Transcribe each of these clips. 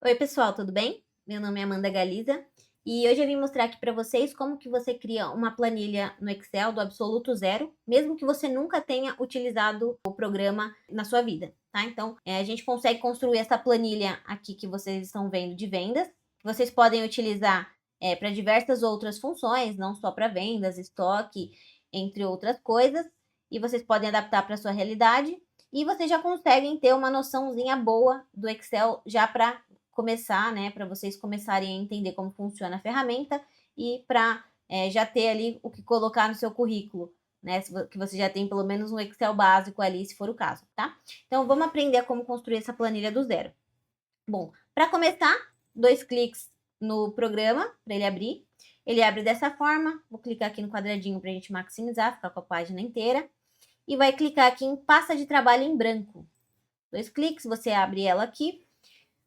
Oi pessoal, tudo bem? Meu nome é Amanda Galiza e hoje eu vim mostrar aqui para vocês como que você cria uma planilha no Excel do absoluto zero, mesmo que você nunca tenha utilizado o programa na sua vida, tá? Então, a gente consegue construir essa planilha aqui que vocês estão vendo de vendas, que vocês podem utilizar para diversas outras funções, não só para vendas, estoque, entre outras coisas, e vocês podem adaptar para sua realidade. E vocês já conseguem ter uma noçãozinha boa do Excel já para começar, né, para vocês começarem a entender como funciona a ferramenta e para já ter ali o que colocar no seu currículo, né, que você já tem pelo menos um Excel básico ali, se for o caso, tá? Então, vamos aprender como construir essa planilha do zero. Bom, para começar, 2 cliques no programa, para ele abrir. Ele abre dessa forma, vou clicar aqui no quadradinho para a gente maximizar, ficar com a página inteira. E vai clicar aqui em pasta de trabalho em branco. 2 cliques, você abre ela aqui.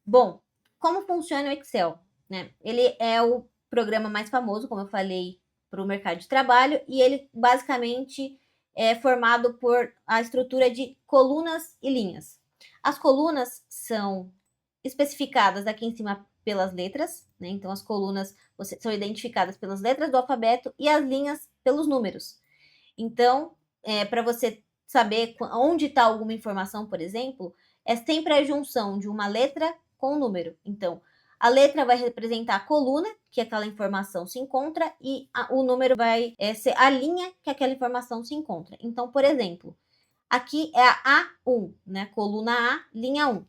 Bom, como funciona o Excel? Né? Ele é o programa mais famoso, como eu falei, para o mercado de trabalho, e ele basicamente é formado por a estrutura de colunas e linhas. As colunas são especificadas aqui em cima pelas letras, né? Então as colunas são identificadas pelas letras do alfabeto e as linhas pelos números. Então, para você saber onde está alguma informação, por exemplo, é sempre a junção de uma letra com um número. Então, a letra vai representar a coluna que aquela informação se encontra e o número vai ser a linha que aquela informação se encontra. Então, por exemplo, aqui é a A1, né? Coluna A, linha 1.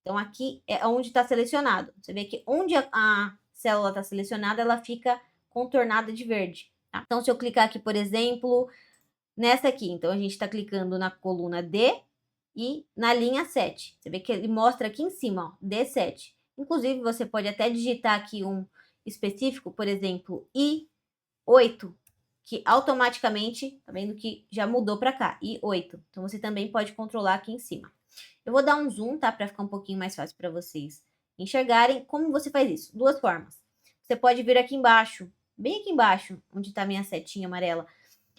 Então, aqui é onde está selecionado. Você vê que onde a célula está selecionada, ela fica contornada de verde. Tá? Então, se eu clicar aqui, por exemplo, nessa aqui, então a gente está clicando na coluna D e na linha 7. Você vê que ele mostra aqui em cima, ó, D7. Inclusive, você pode até digitar aqui um específico, por exemplo, I8, que automaticamente, tá vendo que já mudou para cá, I8. Então, você também pode controlar aqui em cima. Eu vou dar um zoom, tá, para ficar um pouquinho mais fácil para vocês enxergarem. Como você faz isso? Duas formas. Você pode vir aqui embaixo, bem aqui embaixo, onde está a minha setinha amarela,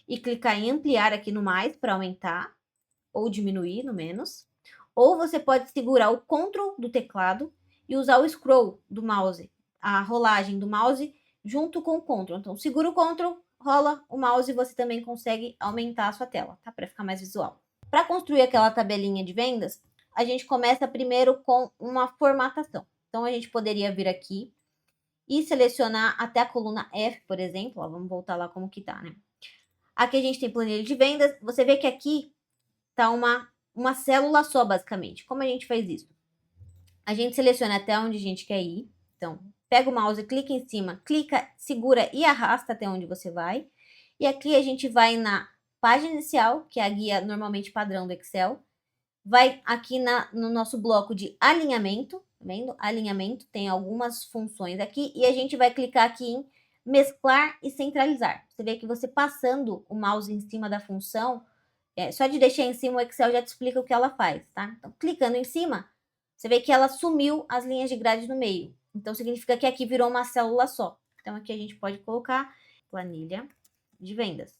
e clicar em ampliar aqui no mais para aumentar ou diminuir no menos. Ou você pode segurar o Ctrl do teclado e usar o scroll do mouse, a rolagem do mouse junto com o Ctrl. Então, segura o Ctrl, rola o mouse e você também consegue aumentar a sua tela, tá? Para ficar mais visual. Para construir aquela tabelinha de vendas, a gente começa primeiro com uma formatação. Então, a gente poderia vir aqui e selecionar até a coluna F, por exemplo. Ó, vamos voltar lá como que tá, né? Aqui a gente tem planilha de vendas. Você vê que aqui tá uma célula só, basicamente. Como a gente faz isso? A gente seleciona até onde a gente quer ir. Então, pega o mouse, clica em cima, clica, segura e arrasta até onde você vai. E aqui a gente vai na página inicial, que é a guia normalmente padrão do Excel. Vai aqui no nosso bloco de alinhamento, tá vendo? Alinhamento, tem algumas funções aqui. E a gente vai clicar aqui em mesclar e centralizar. Você vê que você passando o mouse em cima da função, só de deixar em cima o Excel já te explica o que ela faz, tá? Então, clicando em cima, você vê que ela sumiu as linhas de grade no meio. Então, significa que aqui virou uma célula só. Então, aqui a gente pode colocar planilha de vendas.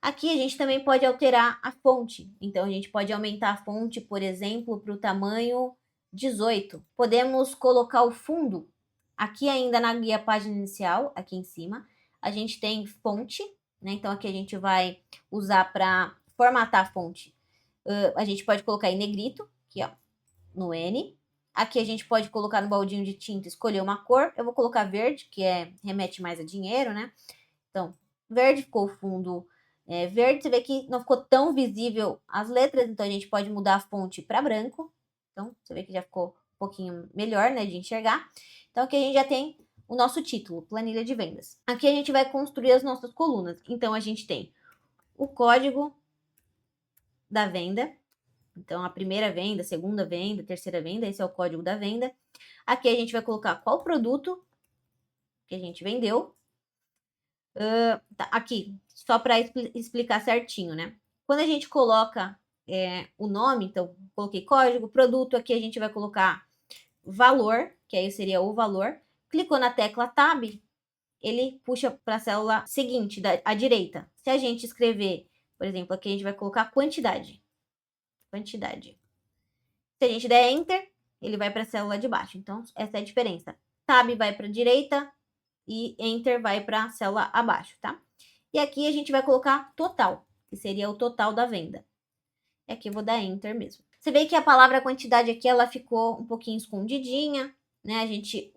Aqui a gente também pode alterar a fonte. Então, a gente pode aumentar a fonte, por exemplo, para o tamanho 18. Podemos colocar o fundo aqui ainda na guia página inicial, aqui em cima. A gente tem fonte, né? Então, aqui a gente vai usar para formatar a fonte. A gente pode colocar em negrito, aqui ó, no N. Aqui a gente pode colocar no baldinho de tinta, escolher uma cor. Eu vou colocar verde, que remete mais a dinheiro, né? Então, verde ficou o fundo verde. Você vê que não ficou tão visível as letras, então a gente pode mudar a fonte para branco. Então, você vê que já ficou um pouquinho melhor, né, de enxergar. Então, aqui a gente já tem o nosso título, planilha de vendas. Aqui a gente vai construir as nossas colunas. Então, a gente tem o código da venda. Então, a primeira venda, segunda venda, terceira venda, esse é o código da venda. Aqui a gente vai colocar qual produto que a gente vendeu. Tá, aqui, só para explicar certinho, né? Quando a gente coloca o nome, então, coloquei código, produto, aqui a gente vai colocar valor, que aí seria o valor. Clicou na tecla Tab, ele puxa para a célula seguinte, à direita. Se a gente escrever, por exemplo, aqui a gente vai colocar quantidade. Quantidade. Se a gente der Enter, ele vai para a célula de baixo. Então, essa é a diferença. Tab vai para a direita e Enter vai para a célula abaixo, tá? E aqui a gente vai colocar total, que seria o total da venda. E aqui eu vou dar Enter mesmo. Você vê que a palavra quantidade aqui, ela ficou um pouquinho escondidinha, né? A gente,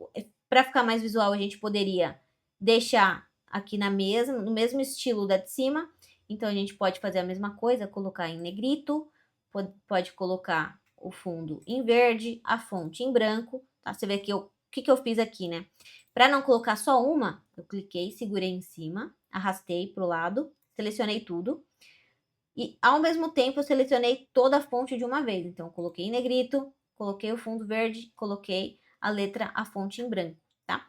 para ficar mais visual, a gente poderia deixar aqui no mesmo estilo da de cima. Então, a gente pode fazer a mesma coisa, colocar em negrito, pode colocar o fundo em verde, a fonte em branco, tá? Você vê que o que eu fiz aqui, né? Para não colocar só uma, eu cliquei, segurei em cima, arrastei para o lado, selecionei tudo. E, ao mesmo tempo, eu selecionei toda a fonte de uma vez. Então, coloquei em negrito, coloquei o fundo verde, coloquei a fonte em branco, tá?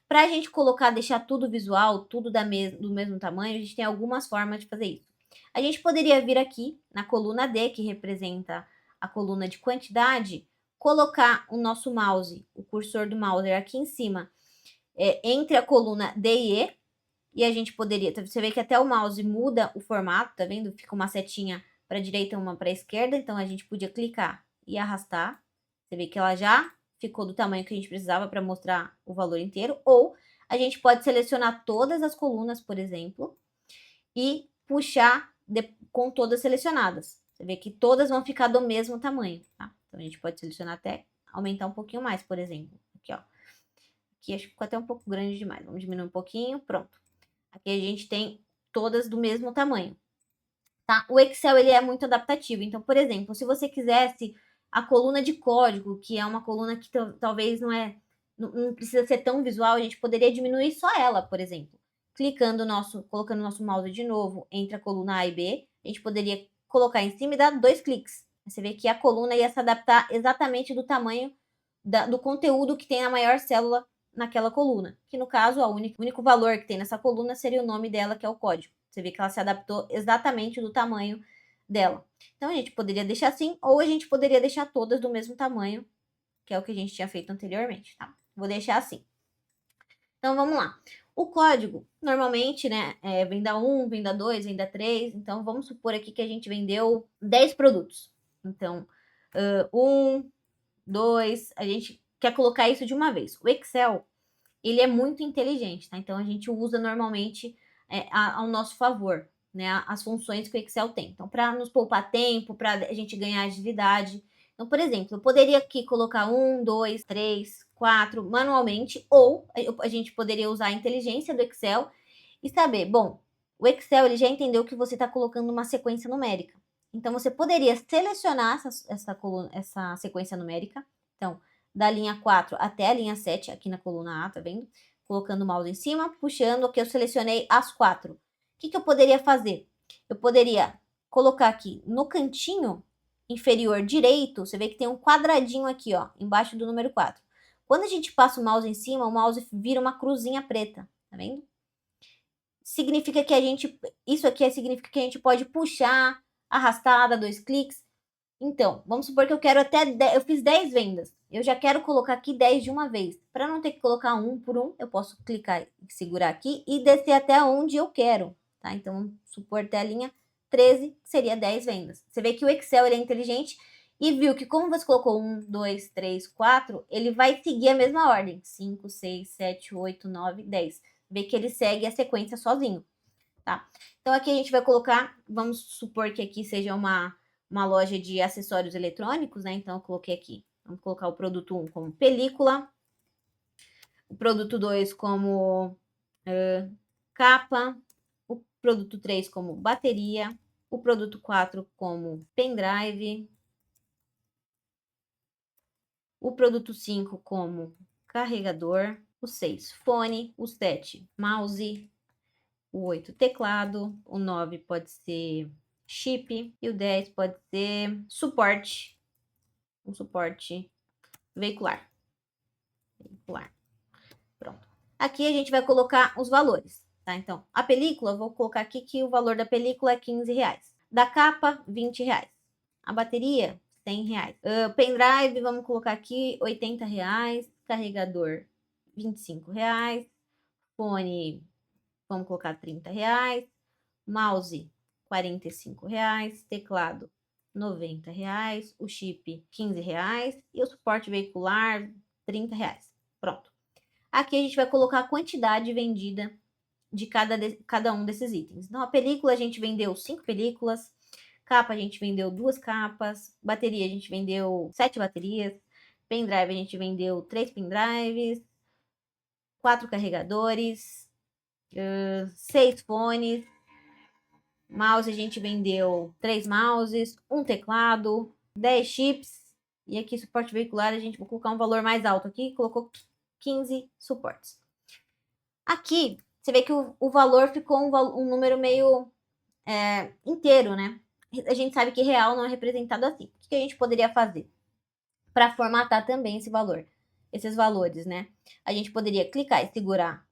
Para a gente colocar, deixar tudo visual, tudo do mesmo tamanho, a gente tem algumas formas de fazer isso. A gente poderia vir aqui na coluna D, que representa a coluna de quantidade, colocar o nosso mouse, o cursor do mouse aqui em cima, entre a coluna D e E, e a gente poderia, você vê que até o mouse muda o formato, tá vendo? Fica uma setinha para a direita e uma para a esquerda, então a gente podia clicar e arrastar. Você vê que ela já ficou do tamanho que a gente precisava para mostrar o valor inteiro. Ou a gente pode selecionar todas as colunas, por exemplo, e puxar com todas selecionadas. Você vê que todas vão ficar do mesmo tamanho, tá? Então a gente pode selecionar até aumentar um pouquinho mais, por exemplo. Aqui, ó. Aqui acho que ficou até um pouco grande demais. Vamos diminuir um pouquinho, pronto. Aqui a gente tem todas do mesmo tamanho, tá? O Excel, ele é muito adaptativo. Então, por exemplo, se você quisesse a coluna de código, que é uma coluna que talvez não precisa ser tão visual, a gente poderia diminuir só ela, por exemplo. Colocando nosso mouse de novo entre a coluna A e B, a gente poderia colocar em cima e dar 2 cliques. Você vê que a coluna ia se adaptar exatamente do tamanho do conteúdo que tem na maior célula naquela coluna, que no caso, o único valor que tem nessa coluna seria o nome dela, que é o código. Você vê que ela se adaptou exatamente do tamanho dela. Então, a gente poderia deixar assim, ou a gente poderia deixar todas do mesmo tamanho, que é o que a gente tinha feito anteriormente, tá? Vou deixar assim. Então, vamos lá. O código, normalmente, né, venda 1, venda 2, venda 3. Então, vamos supor aqui que a gente vendeu 10 produtos. Então, 1, 2, a gente quer colocar isso de uma vez. O Excel, ele é muito inteligente, tá? Então, a gente usa normalmente ao nosso favor, né? As funções que o Excel tem. Então, para nos poupar tempo, para a gente ganhar agilidade. Então, por exemplo, eu poderia aqui colocar 1, 2, 3, 4 manualmente, ou a gente poderia usar a inteligência do Excel e saber, bom, o Excel ele já entendeu que você está colocando uma sequência numérica. Então, você poderia selecionar essa sequência numérica. Então, da linha 4 até a linha 7, aqui na coluna A, tá vendo? Colocando o mouse em cima, puxando, aqui eu selecionei as 4. O que eu poderia fazer? Eu poderia colocar aqui no cantinho inferior direito, você vê que tem um quadradinho aqui, ó, embaixo do número 4. Quando a gente passa o mouse em cima, o mouse vira uma cruzinha preta, tá vendo? Significa que isso aqui significa que a gente pode puxar, arrastar, dar 2 cliques. Então, vamos supor que eu quero eu fiz 10 vendas. Eu já quero colocar aqui 10 de uma vez. Para não ter que colocar um por um, eu posso clicar e segurar aqui e descer até onde eu quero, tá? Então, vamos supor até a linha 13, que seria 10 vendas. Você vê que o Excel ele é inteligente e viu que como você colocou 1, 2, 3, 4, ele vai seguir a mesma ordem. 5, 6, 7, 8, 9, 10. Vê que ele segue a sequência sozinho, tá? Então, aqui a gente vai colocar, vamos supor que aqui seja uma loja de acessórios eletrônicos, né? Então, eu coloquei aqui. Vamos colocar o produto 1 como película, o produto 2 como capa, o produto 3 como bateria, o produto 4 como pendrive, o produto 5 como carregador, o 6 fone, o 7 mouse, o 8 teclado, o 9 pode ser chip e o 10 pode ser suporte, um suporte veicular. Pronto. Aqui a gente vai colocar os valores, tá? Então, a película, vou colocar aqui que o valor da película é 15 reais. Da capa, 20 reais. A bateria, 100 reais. Pendrive, vamos colocar aqui 80 reais. Carregador, 25 reais. Fone, vamos colocar 30 reais. Mouse, 45 reais. Teclado, R$ 90, o chip R$ 15 e o suporte veicular R$ 30. Pronto. Aqui a gente vai colocar a quantidade vendida de cada um desses itens. Então, a película a gente vendeu 5 películas, capa a gente vendeu 2 capas, bateria a gente vendeu 7 baterias, pendrive a gente vendeu 3 pendrives, 4 carregadores, 6 fones, mouse a gente vendeu 3 mouses, um teclado, 10 chips, e aqui suporte veicular a gente vai colocar um valor mais alto aqui, colocou 15 suportes. Aqui, você vê que o valor ficou um número meio inteiro, né? A gente sabe que real não é representado assim. O que a gente poderia fazer para formatar também esses valores, né? A gente poderia clicar e segurar,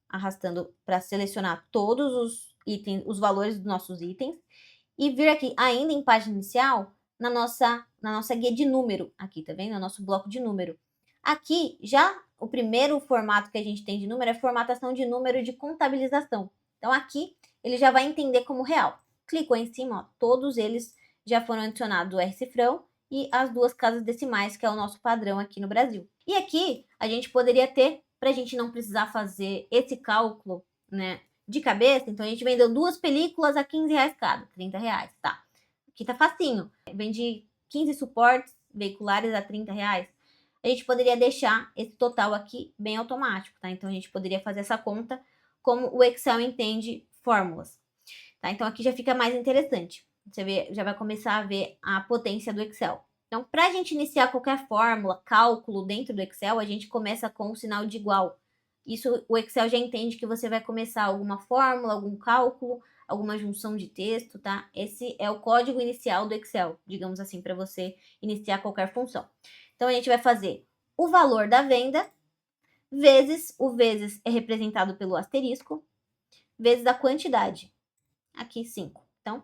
arrastando para selecionar todos os itens, os valores dos nossos itens, e vir aqui, ainda em página inicial, na nossa guia de número, aqui, tá vendo? No nosso bloco de número. Aqui, já o primeiro formato que a gente tem de número é formatação de número de contabilização. Então, aqui, ele já vai entender como real. Clicou em cima, ó, todos eles já foram adicionados o R-cifrão e as 2 casas decimais, que é o nosso padrão aqui no Brasil. E aqui, a gente poderia ter, para a gente não precisar fazer esse cálculo, né, de cabeça, então a gente vendeu 2 películas a R$ 15 cada, R$ 30, tá? Aqui tá facinho. Vende 15 suportes veiculares a R$ 30. A gente poderia deixar esse total aqui bem automático, tá? Então a gente poderia fazer essa conta como o Excel entende fórmulas, tá? Então aqui já fica mais interessante. Você já vai começar a ver a potência do Excel. Então, para a gente iniciar qualquer fórmula, cálculo dentro do Excel, a gente começa com o sinal de igual. Isso o Excel já entende que você vai começar alguma fórmula, algum cálculo, alguma junção de texto, tá? Esse é o código inicial do Excel, digamos assim, para você iniciar qualquer função. Então, a gente vai fazer o valor da venda vezes, o vezes é representado pelo asterisco, vezes a quantidade. Aqui, 5. Então,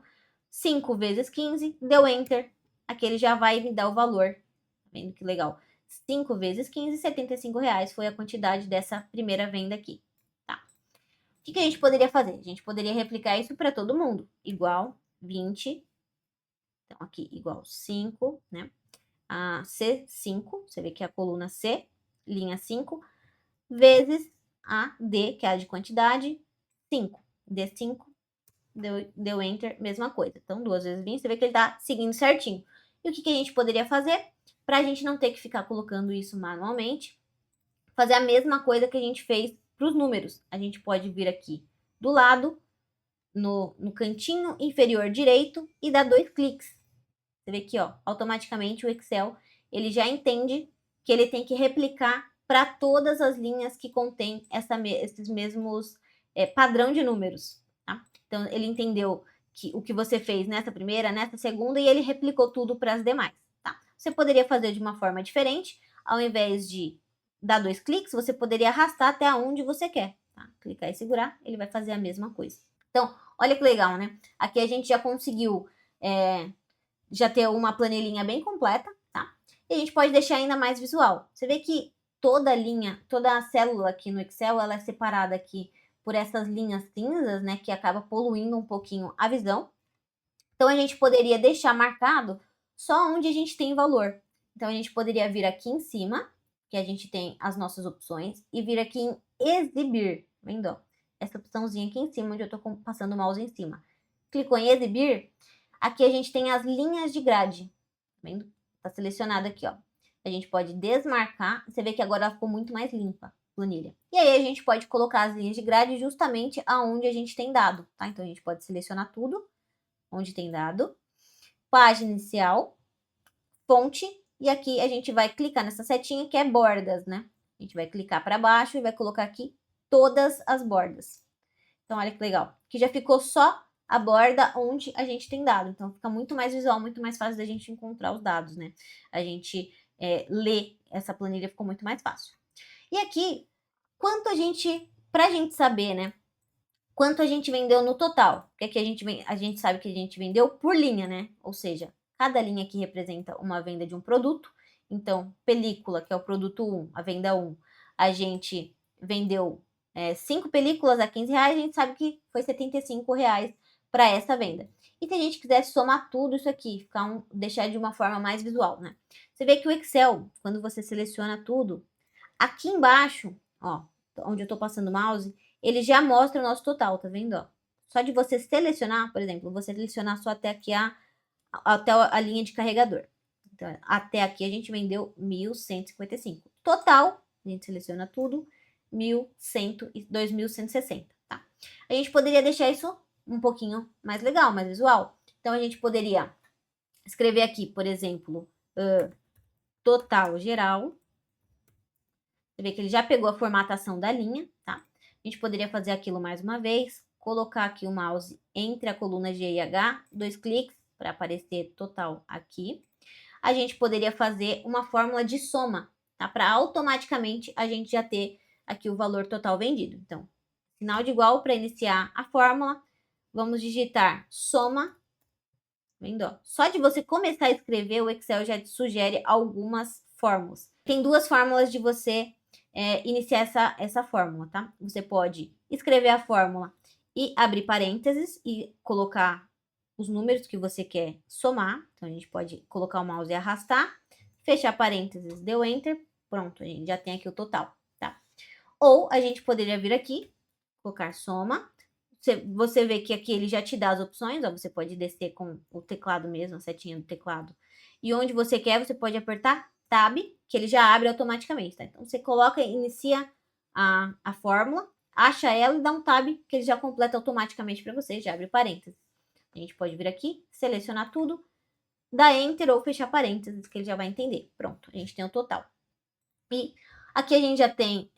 5 vezes 15, deu Enter. Aqui ele já vai me dar o valor. Tá vendo que legal? 5 vezes 15, R$ 75 foi a quantidade dessa primeira venda aqui. Tá? O que a gente poderia fazer? A gente poderia replicar isso para todo mundo. Igual 20. Então, aqui, igual 5, né? A C5, você vê que é a coluna C, linha 5, vezes a D, que é a de quantidade, 5. D5, deu Enter, mesma coisa. Então, 2 vezes 20, você vê que ele tá seguindo certinho. E o que a gente poderia fazer? Para a gente não ter que ficar colocando isso manualmente, fazer a mesma coisa que a gente fez para os números. A gente pode vir aqui do lado, no cantinho inferior direito, e dar 2 cliques. Você vê aqui, ó, automaticamente o Excel, ele já entende que ele tem que replicar para todas as linhas que contém esses mesmos padrão de números. Tá? Então, ele entendeu o que você fez nessa primeira, nessa segunda, e ele replicou tudo para as demais. Tá? Você poderia fazer de uma forma diferente, ao invés de dar 2 cliques, você poderia arrastar até onde você quer. Tá? Clicar e segurar, ele vai fazer a mesma coisa. Então, olha que legal, né? Aqui a gente já conseguiu já ter uma planilhinha bem completa, tá? E a gente pode deixar ainda mais visual. Você vê que toda linha, toda a célula aqui no Excel, ela é separada aqui por essas linhas cinzas, né, que acaba poluindo um pouquinho a visão. Então, a gente poderia deixar marcado só onde a gente tem valor. Então, a gente poderia vir aqui em cima, que a gente tem as nossas opções, e vir aqui em exibir, vendo? Essa opçãozinha aqui em cima, onde eu tô passando o mouse em cima. Clicou em exibir, aqui a gente tem as linhas de grade, tá vendo? Tá selecionado aqui, ó. A gente pode desmarcar, você vê que agora ela ficou muito mais limpa, a planilha. E aí a gente pode colocar as linhas de grade justamente aonde a gente tem dado, tá? Então a gente pode selecionar tudo, onde tem dado, página inicial, fonte, e aqui a gente vai clicar nessa setinha que é bordas, né? A gente vai clicar para baixo e vai colocar aqui todas as bordas. Então olha que legal, que já ficou só a borda onde a gente tem dado. Então fica muito mais visual, muito mais fácil da gente encontrar os dados, né? A gente ler essa planilha ficou muito mais fácil. E aqui, pra gente saber, né? Quanto a gente vendeu no total? Porque aqui a gente sabe que a gente vendeu por linha, né? Ou seja, cada linha aqui representa uma venda de um produto. Então, película, que é o produto 1, a venda 1, a gente vendeu 5 películas a R$ 15, a gente sabe que foi R$ 75 para essa venda. E se a gente quisesse somar tudo isso aqui, deixar de uma forma mais visual, né? Você vê que o Excel, quando você seleciona tudo, aqui embaixo, ó, onde eu tô passando o mouse, ele já mostra o nosso total, tá vendo, ó? Só de você selecionar, por exemplo, você selecionar só até aqui até a linha de carregador. Então, até aqui a gente vendeu 1.155. Total, a gente seleciona tudo, 2.160, tá? A gente poderia deixar isso um pouquinho mais legal, mais visual. Então, a gente poderia escrever aqui, por exemplo, total geral. Você vê que ele já pegou a formatação da linha, tá? A gente poderia fazer aquilo mais uma vez, colocar aqui o mouse entre a coluna G e H, 2 cliques para aparecer total aqui. A gente poderia fazer uma fórmula de soma, tá? Para automaticamente a gente já ter aqui o valor total vendido. Então, sinal de igual para iniciar a fórmula, vamos digitar soma. Vendo? Ó? Só de você começar a escrever, o Excel já te sugere algumas fórmulas. Tem duas fórmulas de você iniciar essa fórmula, tá? Você pode escrever a fórmula e abrir parênteses e colocar os números que você quer somar. Então, a gente pode colocar o mouse e arrastar, fechar parênteses, deu Enter, pronto, a gente já tem aqui o total, tá? Ou a gente poderia vir aqui, colocar soma. Você vê que aqui ele já te dá as opções, ó, você pode descer com o teclado mesmo, a setinha do teclado. E onde você quer, você pode apertar Tab, que ele já abre automaticamente, tá? Então, você coloca, inicia a fórmula, acha ela e dá um Tab, que ele já completa automaticamente para você, já abre parênteses. A gente pode vir aqui, selecionar tudo, dar Enter ou fechar parênteses, que ele já vai entender. Pronto, a gente tem o total. E aqui a gente já tem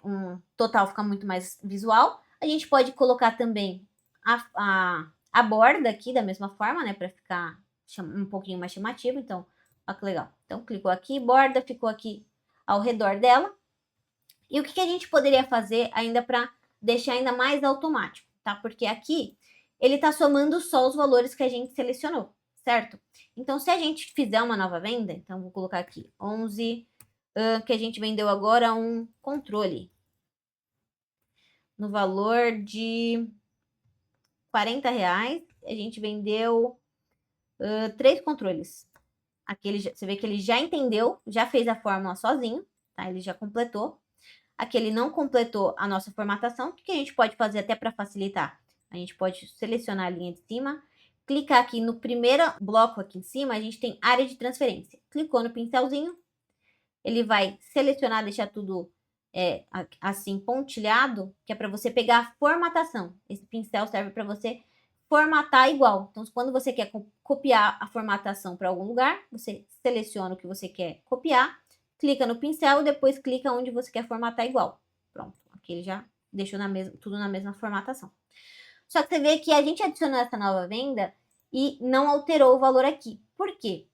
um total, fica muito mais visual. A gente pode colocar também a borda aqui da mesma forma, né? Para ficar um pouquinho mais chamativo. Então, olha que legal. Então, clicou aqui, borda, ficou aqui ao redor dela. E o que a gente poderia fazer ainda para deixar ainda mais automático, tá? Porque aqui ele tá somando só os valores que a gente selecionou, certo? Então, se a gente fizer uma nova venda, então vou colocar aqui 11, que a gente vendeu agora um controle no valor de R$40, a gente vendeu 3 controles. Aqui você vê que ele já entendeu, já fez a fórmula sozinho, tá? Ele já completou. Aqui ele não completou a nossa formatação. O que a gente pode fazer até para facilitar? A gente pode selecionar a linha de cima, clicar aqui no primeiro bloco aqui em cima, a gente tem área de transferência. Clicou no pincelzinho, ele vai selecionar, deixar tudo assim pontilhado, que é para você pegar a formatação. Esse pincel serve para você formatar igual. Então, quando você quer copiar a formatação para algum lugar, você seleciona o que você quer copiar, clica no pincel e depois clica onde você quer formatar igual. Pronto, aqui ele já deixou tudo na mesma formatação. Só que você vê que a gente adicionou essa nova venda e não alterou o valor aqui. Por quê?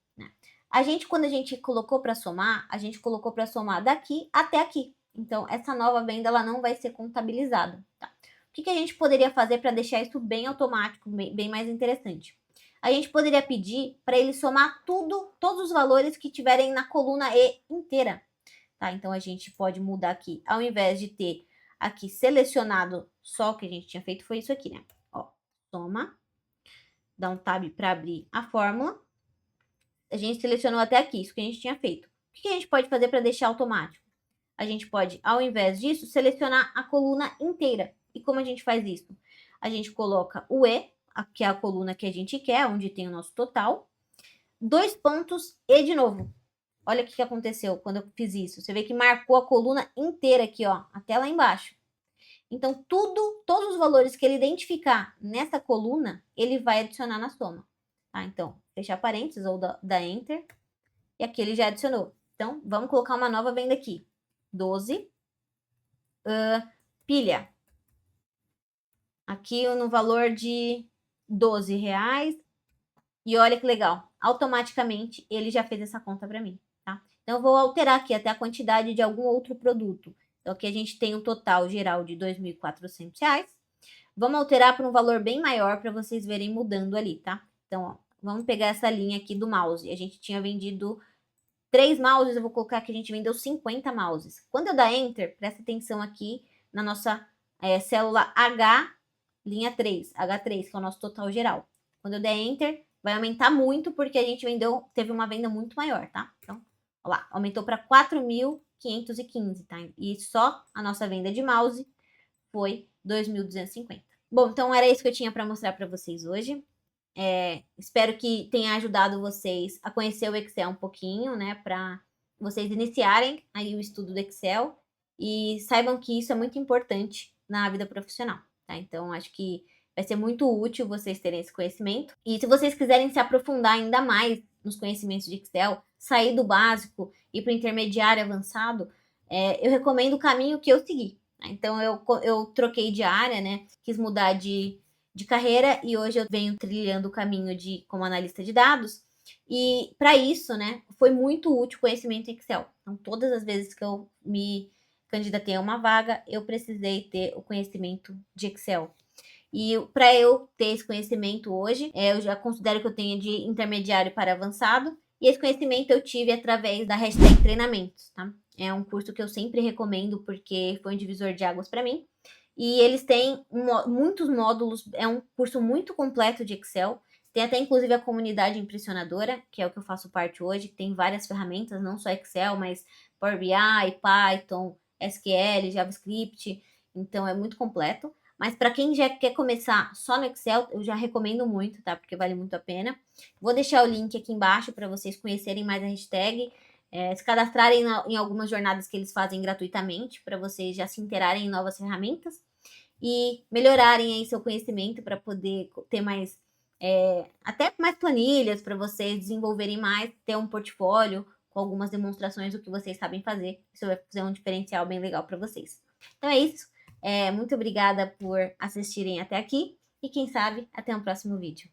Quando a gente colocou para somar, a gente colocou para somar daqui até aqui. Então, essa nova venda ela não vai ser contabilizada, tá? O que a gente poderia fazer para deixar isso bem automático, bem mais interessante? A gente poderia pedir para ele somar todos os valores que tiverem na coluna E inteira, tá? Então, a gente pode mudar aqui, ao invés de ter aqui selecionado só o que a gente tinha feito, foi isso aqui, né? Ó, soma, dá um tab para abrir a fórmula. A gente selecionou até aqui, isso que a gente tinha feito. O que a gente pode fazer para deixar automático? A gente pode, ao invés disso, selecionar a coluna inteira. E como a gente faz isso? A gente coloca o E, que é a coluna que a gente quer, onde tem o nosso total. 2 pontos e de novo. Olha o que aconteceu quando eu fiz isso. Você vê que marcou a coluna inteira aqui, ó, até lá embaixo. Então, todos os valores que ele identificar nessa coluna, ele vai adicionar na soma. Tá? Então, fechar parênteses ou dar Enter. E aqui ele já adicionou. Então, vamos colocar uma nova venda aqui. 12. Pilha. Aqui no valor de R$12. E olha que legal. Automaticamente, ele já fez essa conta para mim, tá? Então, eu vou alterar aqui até a quantidade de algum outro produto. Então, aqui a gente tem um total geral de R$2.400. Vamos alterar para um valor bem maior para vocês verem mudando ali, tá? Então, ó, vamos pegar essa linha aqui do mouse. A gente tinha vendido 3 mouses, eu vou colocar que a gente vendeu 50 mouses. Quando eu dar Enter, presta atenção aqui na nossa célula H, linha 3, H3, que é o nosso total geral. Quando eu der Enter, vai aumentar muito, porque a gente teve uma venda muito maior, tá? Então, ó lá, aumentou para 4.515, tá? E só a nossa venda de mouse foi 2.250. Bom, então era isso que eu tinha para mostrar para vocês hoje. Espero que tenha ajudado vocês a conhecer o Excel um pouquinho, né? Para vocês iniciarem aí o estudo do Excel e saibam que isso é muito importante na vida profissional, tá? Então, acho que vai ser muito útil vocês terem esse conhecimento. E se vocês quiserem se aprofundar ainda mais nos conhecimentos de Excel, sair do básico e para o intermediário avançado, eu recomendo o caminho que eu segui. Tá? Então, eu troquei de área, né? Quis mudar de carreira e hoje eu venho trilhando o caminho como analista de dados. E para isso, né, foi muito útil o conhecimento em Excel. Então, todas as vezes que eu me candidatei a uma vaga, eu precisei ter o conhecimento de Excel. E para eu ter esse conhecimento hoje, eu já considero que eu tenho de intermediário para avançado. E esse conhecimento eu tive através da hashtag treinamentos, tá? É um curso que eu sempre recomendo porque foi um divisor de águas para mim. E eles têm muitos módulos, é um curso muito completo de Excel. Tem até inclusive a comunidade impressionadora, que é o que eu faço parte hoje, que tem várias ferramentas, não só Excel, mas Power BI, Python, SQL, JavaScript. Então é muito completo. Mas para quem já quer começar só no Excel, eu já recomendo muito, tá? Porque vale muito a pena. Vou deixar o link aqui embaixo para vocês conhecerem mais a hashtag, se cadastrarem em algumas jornadas que eles fazem gratuitamente, para vocês já se interarem em novas ferramentas e melhorarem aí seu conhecimento para poder ter mais, até mais planilhas para vocês desenvolverem mais, ter um portfólio com algumas demonstrações do que vocês sabem fazer. Isso vai fazer um diferencial bem legal para vocês. Então é isso. Muito obrigada por assistirem até aqui e quem sabe até um próximo vídeo.